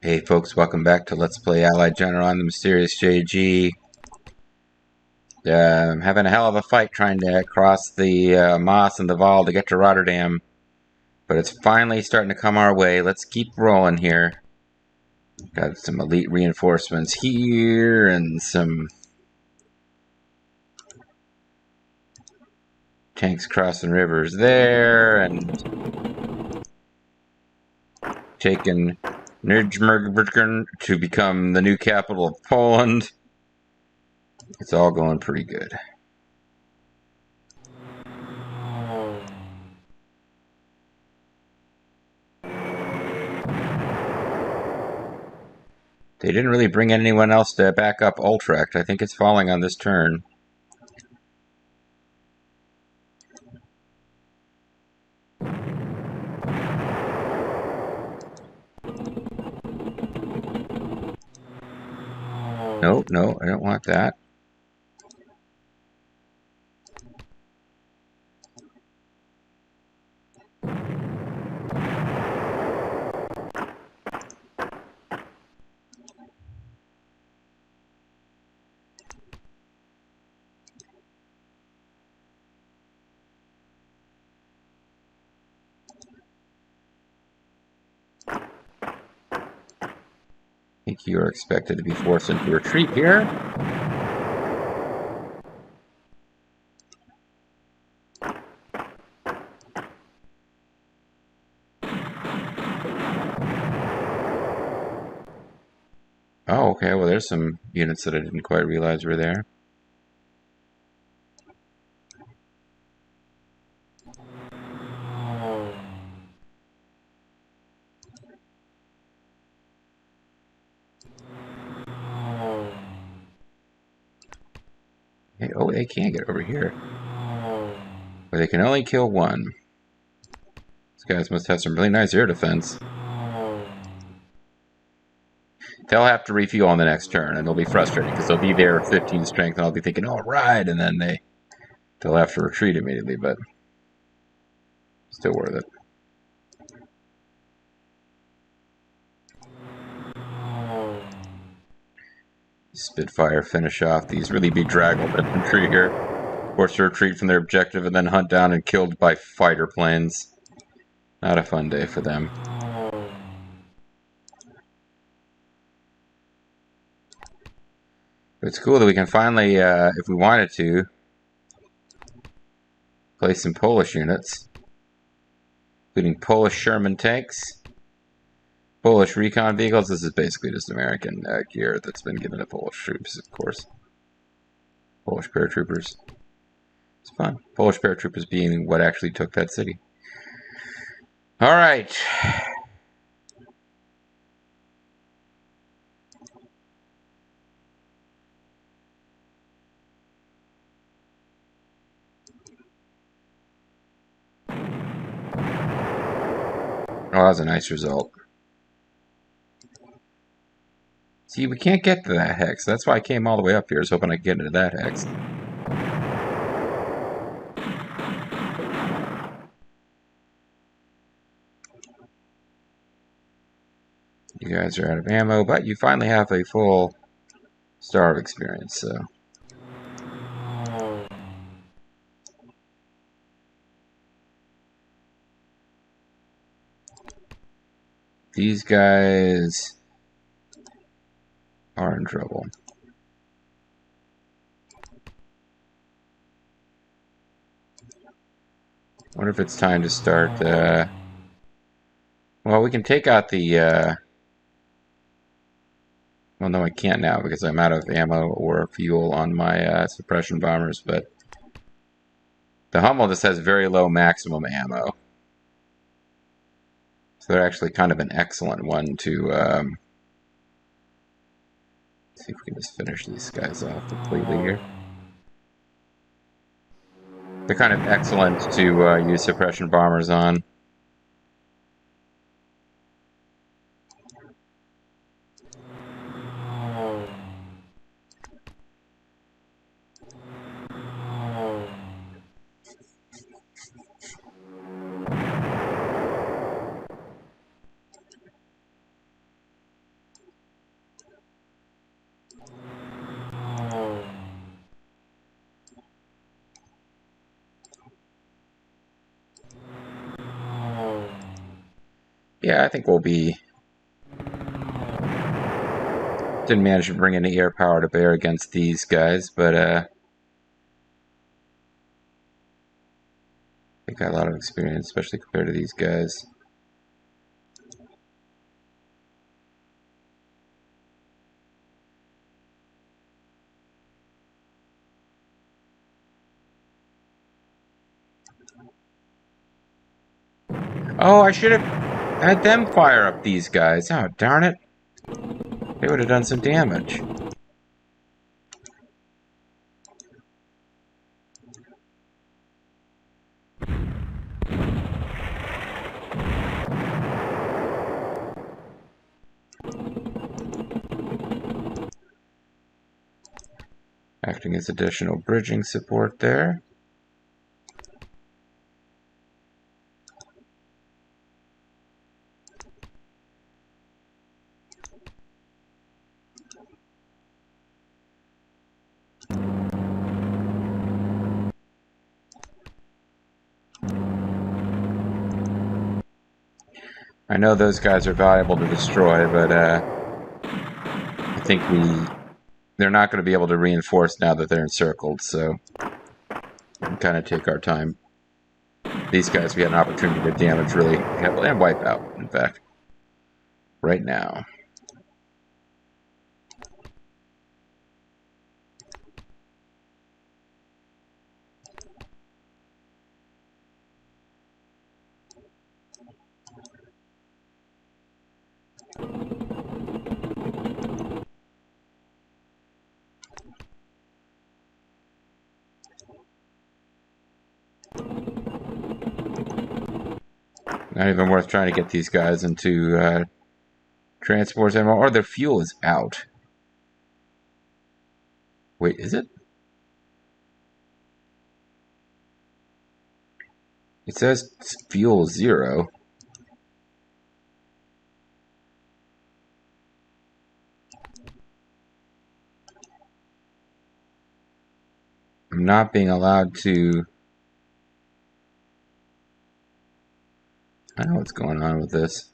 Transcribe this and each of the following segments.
Hey folks, welcome back to Let's Play Allied General on the Mysterious JG. I'm having a hell of a fight trying to cross the Meuse and the Waal to get to Rotterdam. But it's finally starting to come our way. Let's keep rolling here. Got some elite reinforcements here and some tanks crossing rivers there and taking Nijmegen to become the new capital of Poland. It's all going pretty good. They didn't really bring anyone else to back up Utrecht. I think it's falling on this turn. No, no, I don't want that. I think you are expected to be forced into retreat here. Oh, okay, well there's some units that I didn't quite realize were there. Hey, oh, they can get over here. But they can only kill one. These guys must have some really nice air defense. They'll have to refuel on the next turn, and they'll be frustrated because they'll be there at 15 strength, and I'll be thinking, all right, and then they'll have to retreat immediately, but still worth it. Spitfire finish off these really bedraggled infantry here. Forced to retreat from their objective and then hunt down and killed by fighter planes. Not a fun day for them. But it's cool that we can finally, if we wanted to, place some Polish units, including Polish Sherman tanks, Polish recon vehicles. This is basically just American gear that's been given to Polish troops, of course. Polish paratroopers. It's fun. Polish paratroopers being what actually took that city. All right. Oh, that was a nice result. See, we can't get to that hex. That's why I came all the way up here, is hoping I could get into that hex. You guys are out of ammo, but you finally have a full star of experience, so. These guys are in trouble. I wonder if it's time to start, well, we can take out the, well, no, I can't now because I'm out of ammo or fuel on my suppression bombers, but the Hummel just has very low maximum ammo. So they're actually kind of an excellent one to, see if we can just finish these guys off completely here. They're kind of excellent to use suppression bombers on. Yeah, I think we'll be... Didn't manage to bring any air power to bear against these guys, but they got a lot of experience, especially compared to these guys. Oh, I should have had them fire up these guys. Oh, darn it. They would have done some damage. Acting as additional bridging support there. I know those guys are valuable to destroy, but I think they're not going to be able to reinforce now that they're encircled, so we can kind of take our time. These guys we had an opportunity to damage really heavily and wipe out, in fact, right now. Not even worth trying to get these guys into transports anymore, or their fuel is out. Wait, is it? It says fuel 0. I'm not being allowed to... I don't know what's going on with this.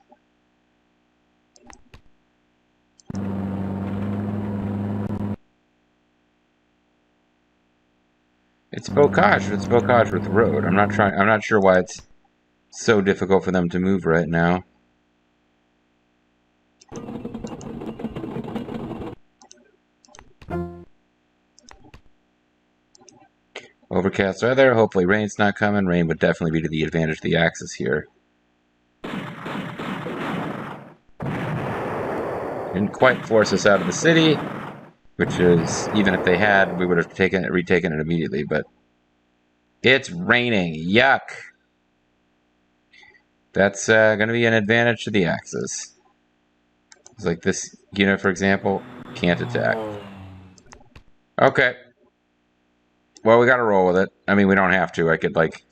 It's bocage. It's bocage with road. I'm not sure why it's so difficult for them to move right now. Overcast weather. Hopefully rain's not coming. Rain would definitely be to the advantage of the Axis here. Didn't quite force us out of the city, which is, even if they had, we would have retaken it immediately, but it's raining. Yuck. That's going to be an advantage to the Axis. It's like this unit, for example, can't attack. Okay. Well, we gotta roll with it. I mean, we don't have to. I could, like,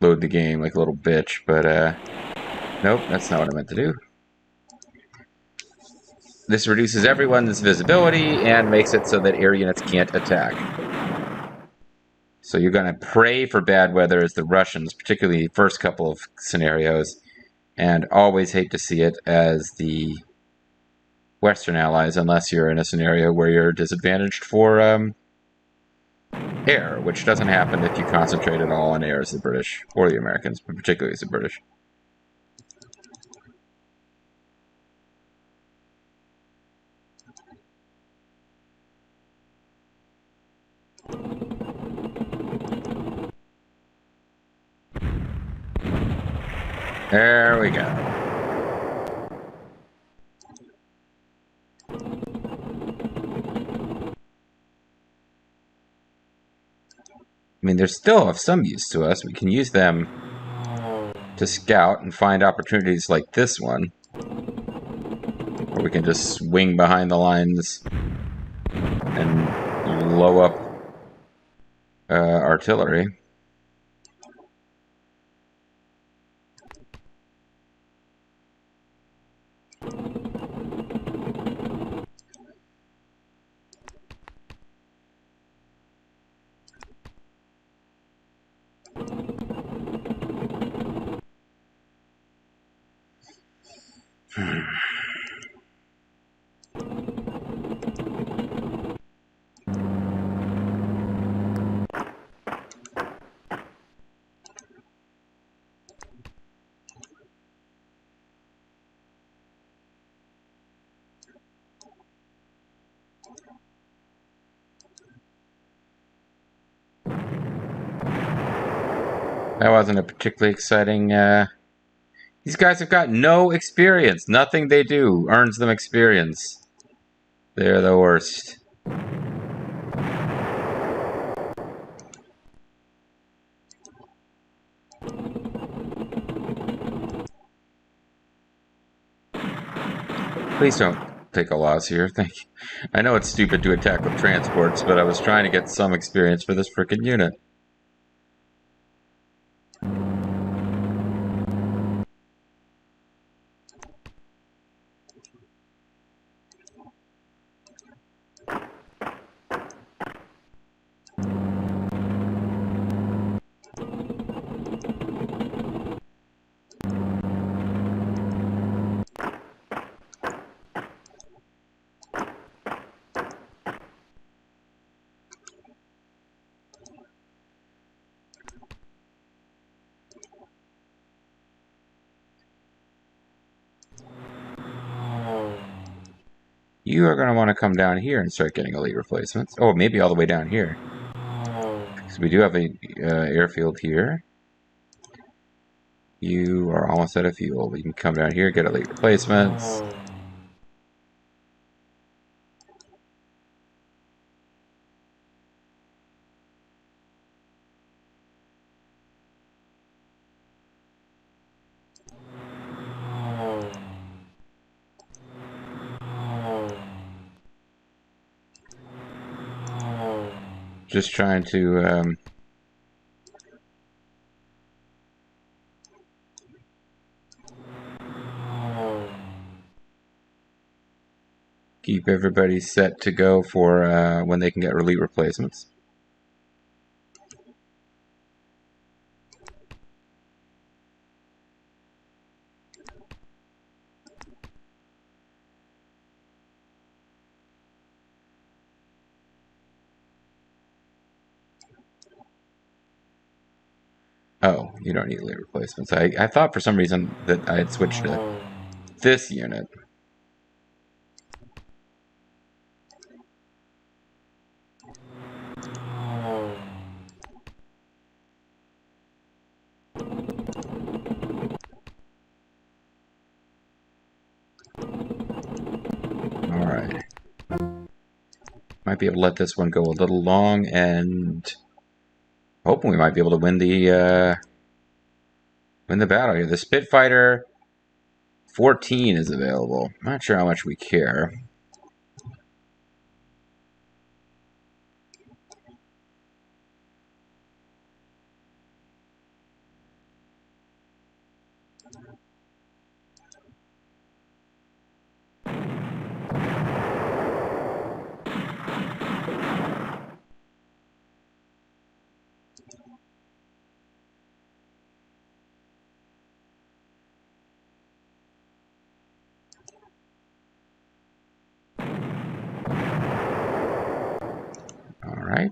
load the game like a little bitch, but, nope, that's not what I meant to do. This reduces everyone's visibility and makes it so that air units can't attack. So you're gonna pray for bad weather as the Russians, particularly the first couple of scenarios, and always hate to see it as the Western allies, unless you're in a scenario where you're disadvantaged for, air, which doesn't happen if you concentrate it all on air as the British, or the Americans, but particularly as the British. There we go. I mean, they're still of some use to us. We can use them to scout and find opportunities like this one, or we can just swing behind the lines and blow up artillery. That wasn't a particularly exciting. These guys have got no experience. Nothing they do earns them experience. They're the worst. Please don't take a loss here. Thank you. I know it's stupid to attack with transports, but I was trying to get some experience for this frickin' unit. You are going to want to come down here and start getting elite replacements. Oh, maybe all the way down here. Because we do have a airfield here. You are almost out of fuel. We can come down here, get elite replacements. Just trying to keep everybody set to go for when they can get elite replacements. Oh, you don't need elite replacements. I thought for some reason that I had switched to this unit. Alright. Might be able to let this one go a little long, and hoping we might be able to win the battle here. The Spitfire 14 is available. I'm not sure how much we care. Alright.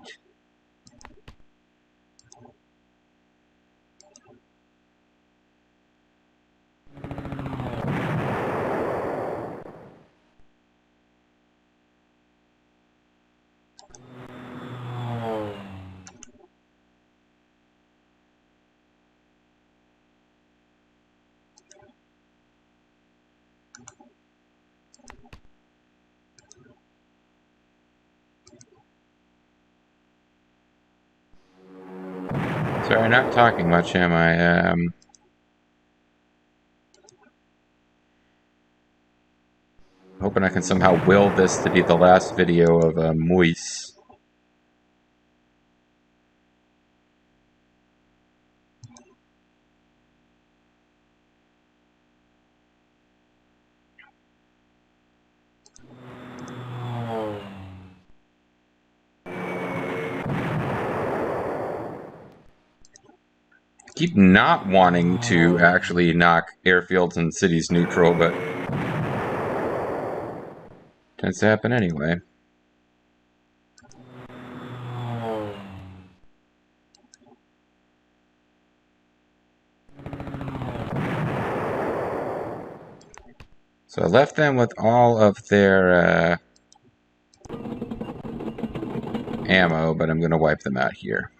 Sorry, not talking much, am I? Hoping I can somehow will this to be the last video of Meuse. Keep not wanting to actually knock airfields and cities neutral, but Tends to happen anyway. So I left them with all of their ammo, but I'm going to wipe them out here.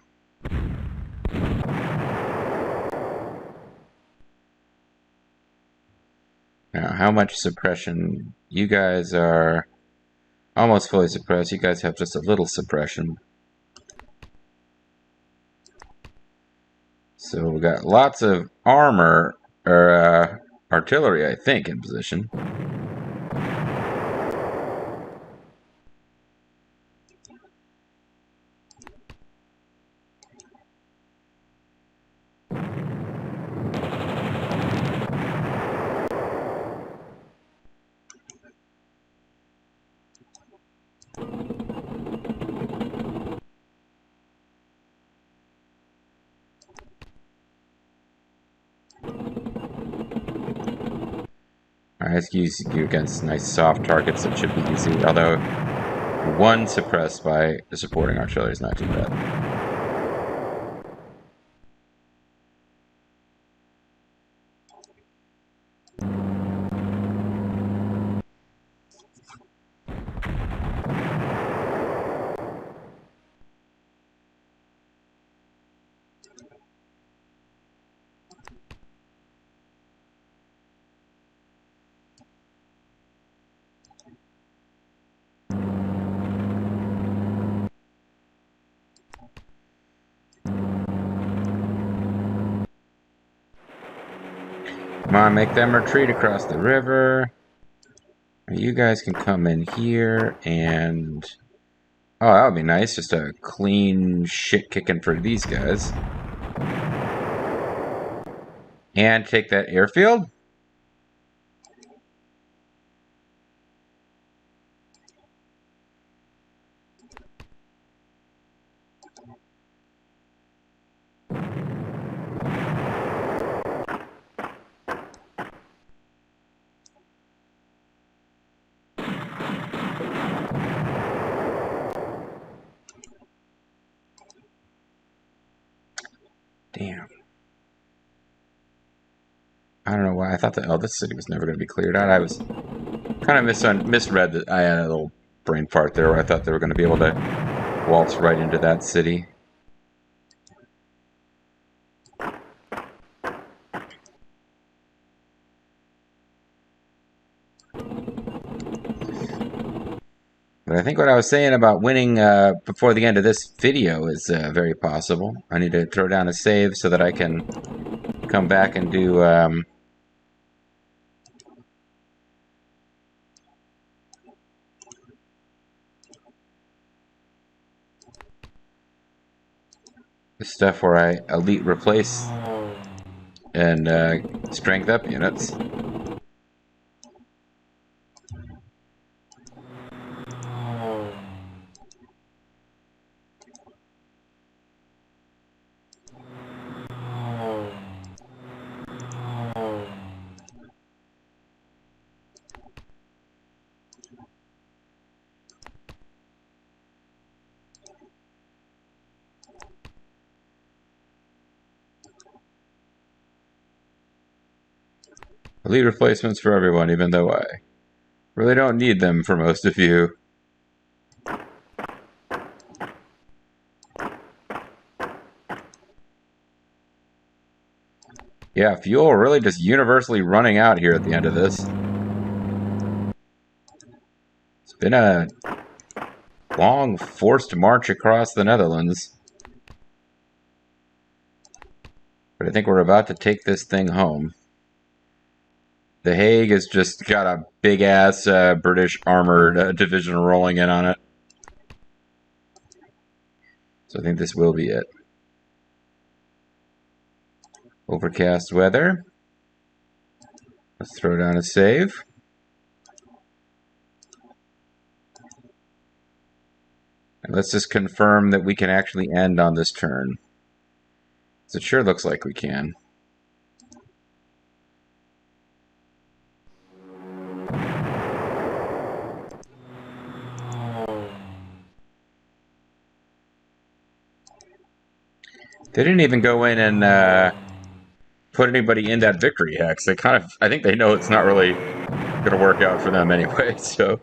Now, how much suppression? You guys are almost fully suppressed. You guys have just a little suppression. So we got lots of armor, or artillery, I think, in position. Alright, let's use you against nice soft targets that should be easy, although one suppressed by the supporting artillery is not too bad. Come on, make them retreat across the river. You guys can come in here and... Oh, that would be nice. Just a clean shit kicking for these guys. And take that airfield? Damn. I don't know why I thought that. Oh, this city was never going to be cleared out. I was kind of misread that. I had a little brain fart there where I thought they were going to be able to waltz right into that city. But I think what I was saying about winning before the end of this video is very possible. I need to throw down a save so that I can come back and do the stuff where I elite replace and strength up units. Elite replacements for everyone, even though I really don't need them for most of you. Yeah, fuel really just universally running out here at the end of this. It's been a long, forced march across the Netherlands. But I think we're about to take this thing home. The Hague has just got a big-ass British armored division rolling in on it. So I think this will be it. Overcast weather. Let's throw down a save. And let's just confirm that we can actually end on this turn. So it sure looks like we can. They didn't even go in and put anybody in that victory hex. They kind of, I think they know it's not really going to work out for them anyway, so.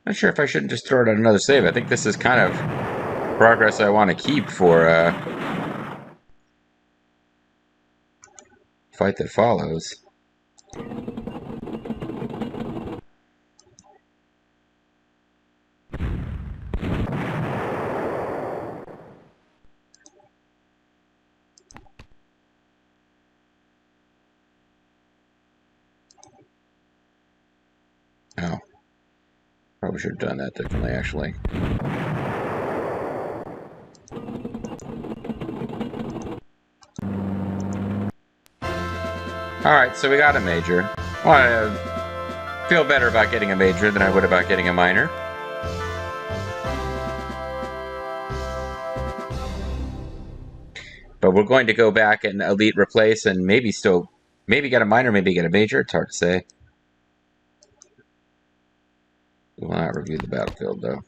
Not sure if I shouldn't just throw it on another save. I think this is kind of progress I want to keep for fight that follows. Oh. Probably should have done that differently, actually. Alright, so we got a major. Well, I feel better about getting a major than I would about getting a minor. But we're going to go back and elite replace and maybe get a minor, maybe get a major. It's hard to say. We will not review the battlefield, though.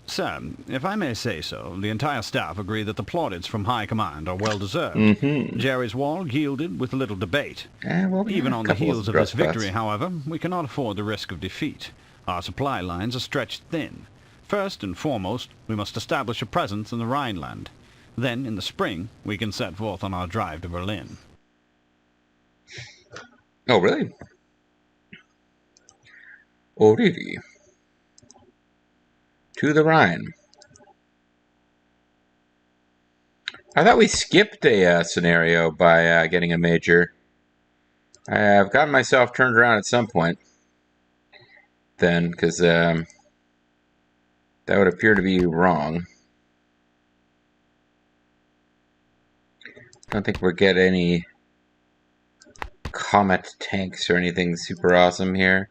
Sir, if I may say so, the entire staff agree that the plaudits from High Command are well-deserved. Jerry's Wall yielded with little debate. Well, Even on the heels of this victory, however, we cannot afford the risk of defeat. Our supply lines are stretched thin. First and foremost, we must establish a presence in the Rhineland. Then, in the spring, we can set forth on our drive to Berlin. Oh, really? Oh, really? To the Rhine. I thought we skipped a scenario by getting a major. I've gotten myself turned around at some point. Then, because that would appear to be wrong. I don't think we'll get any Comet tanks or anything super awesome here.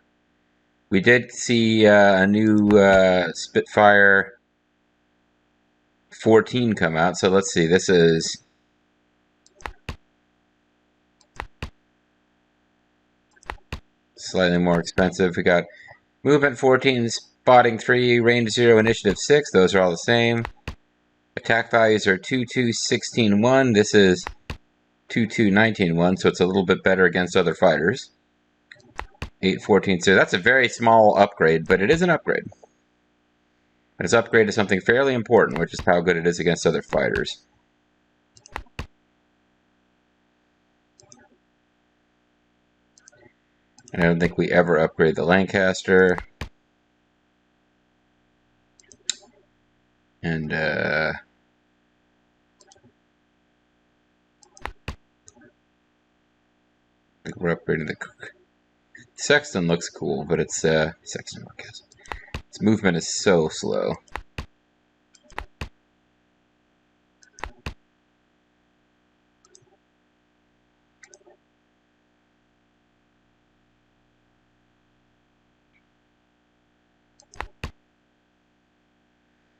We did see a new Spitfire 14 come out, so let's see. This is slightly more expensive. We got Movement 14, Spotting 3, Range 0, Initiative 6. Those are all the same. Attack values are 2, 2, 16, 1. This is 2, 2, 19, 1, so it's a little bit better against other fighters. 8, 14, so that's a very small upgrade, but it is an upgrade. And it's upgrade to something fairly important, which is how good it is against other fighters. And I don't think we ever upgrade the Lancaster. And, I think we're upgrading the Sexton looks cool, but it's, Sexton, I guess. Its movement is so slow.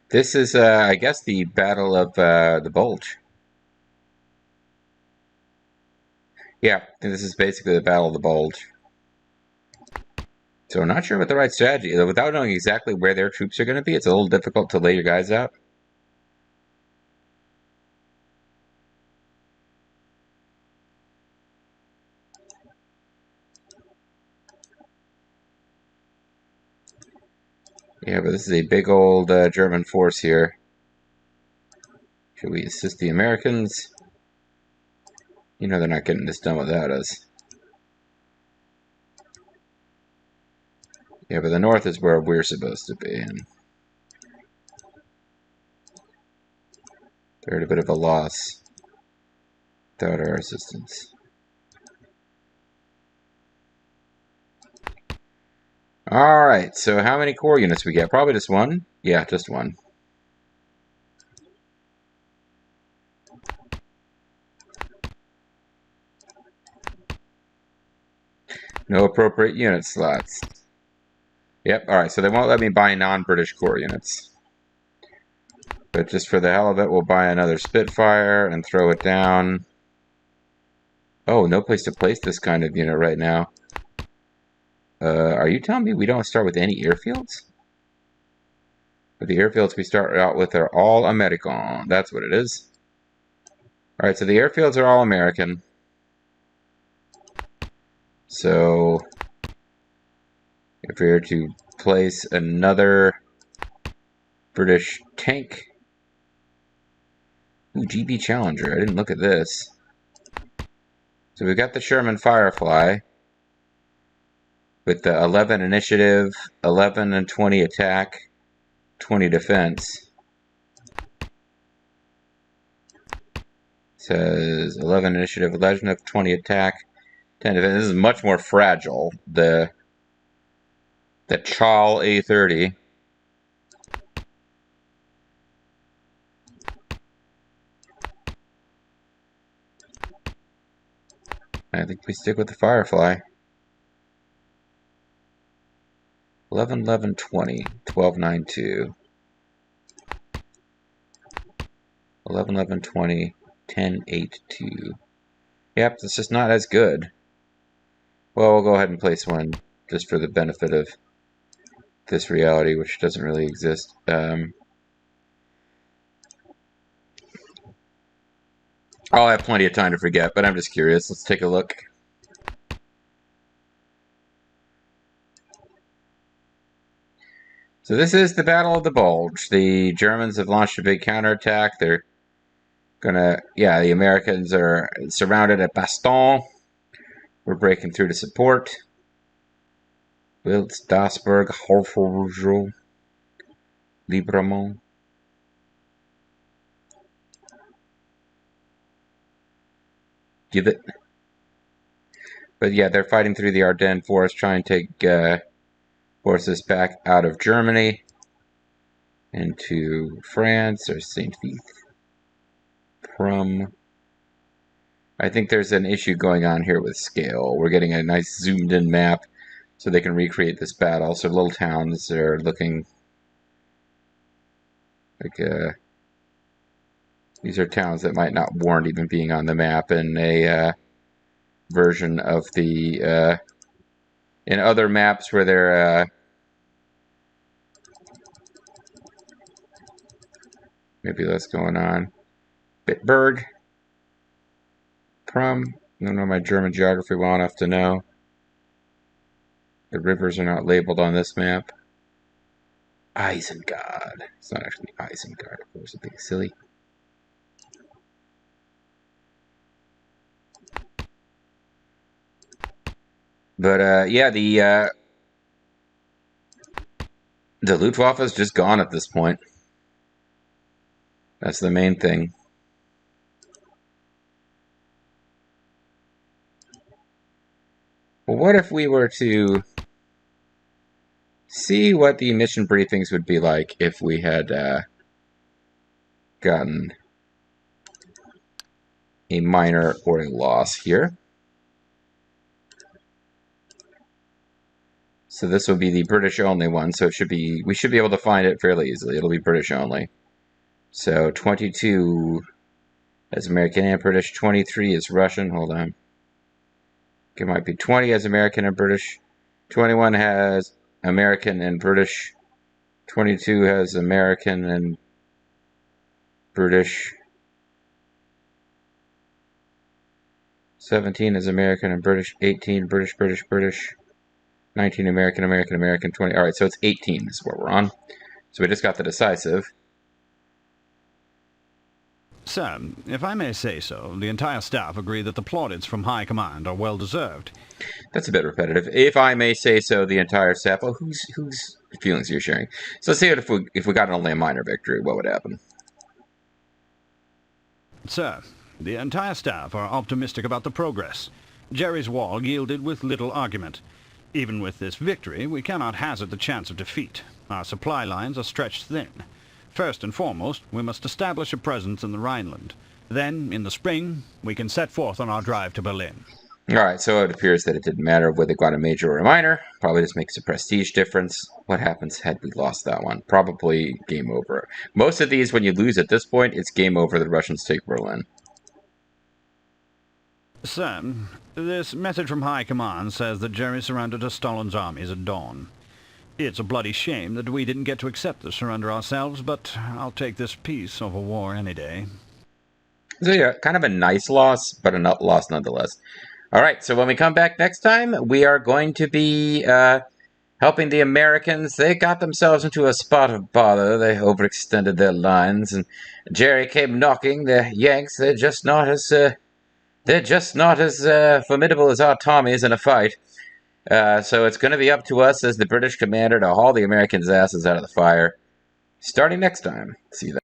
This is, I guess, the Battle of the Bulge. Yeah, I think this is basically the Battle of the Bulge. So I'm not sure what the right strategy is. Without knowing exactly where their troops are going to be, it's a little difficult to lay your guys out. Yeah, but this is a big old German force here. Should we assist the Americans? You know they're not getting this done without us. Yeah, but the north is where we're supposed to be, and they're at a bit of a loss without our assistance. Alright, so how many core units we get? Probably just one? Yeah, just one. No appropriate unit slots. Yep, alright, so they won't let me buy non-British core units. But just for the hell of it, we'll buy another Spitfire and throw it down. Oh, no place to place this kind of unit right now. Are you telling me we don't start with any airfields? But the airfields we start out with are all American. That's what it is. Alright, so the airfields are all American. So, if we were to place another British tank. Ooh, GB Challenger. I didn't look at this. So we've got the Sherman Firefly with the 11 initiative, 11 and 20 attack, 20 defense. Says 11 initiative, 11 of 20 attack, 10 defense. This is much more fragile. The Chal A30. I think we stick with the Firefly. 11, 11, 20, 12, 9, 2. 11, 11, 20, 10, 8, 2. Yep, it's just not as good. Well, we'll go ahead and place one just for the benefit of this reality, which doesn't really exist. I'll have plenty of time to forget, but I'm just curious. Let's take a look. So this is the Battle of the Bulge. The Germans have launched a big counterattack. They're gonna, yeah, the Americans are surrounded at Bastogne. We're breaking through to support. Wiltz, Dasburg, Horfel, Libremont. Give it. But yeah, they're fighting through the Ardennes forest, trying to take forces back out of Germany into France or St. Vith. Prum. I think there's an issue going on here with scale. We're getting a nice zoomed in map so they can recreate this battle. So little towns are looking like these are towns that might not warrant even being on the map in a version of the in other maps where they're maybe less going on. Bitburg. Prum. I don't know my German geography well enough to know. The rivers are not labeled on this map. Isengard. It's not actually Isengard, of course, I'm being silly. But yeah, the Luftwaffe is just gone at this point. That's the main thing. Well, what if we were to see what the mission briefings would be like if we had gotten a minor or a loss here? So this will be the British only one, so it should be, we should be able to find it fairly easily. It'll be British only. So 22 as American and British, 23 is Russian. Hold on. It might be 20 as American and British. 21 has American and British. 22 has American and British. 17 is American and British. 18 British, British, British. 19 American, American, American. 20. All right, so it's 18 is what we're on. So we just got the decisive. Sir, if I may say so, the entire staff agree that the plaudits from High Command are well deserved. That's a bit repetitive. If I may say so, the entire staff. Well, whose feelings are you sharing? So let's see if we got only a minor victory, what would happen? Sir, the entire staff are optimistic about the progress. Jerry's Wall yielded with little argument. Even with this victory, we cannot hazard the chance of defeat. Our supply lines are stretched thin. First and foremost, we must establish a presence in the Rhineland. Then, in the spring, we can set forth on our drive to Berlin. Alright, so it appears that it didn't matter whether they got a major or a minor. Probably just makes a prestige difference. What happens had we lost that one? Probably game over. Most of these, when you lose at this point, it's game over. The Russians take Berlin. Sir, this message from High Command says that Jerry surrendered to Stalin's armies at dawn. It's a bloody shame that we didn't get to accept the surrender ourselves, but I'll take this peace over war any day. So yeah, kind of a nice loss, but a loss nonetheless. Alright, so when we come back next time, we are going to be helping the Americans. They got themselves into a spot of bother. They overextended their lines, and Jerry came knocking. The Yanks, they're just not as formidable as our Tommies in a fight. So it's going to be up to us as the British commander to haul the Americans' asses out of the fire. Starting next time. See you then.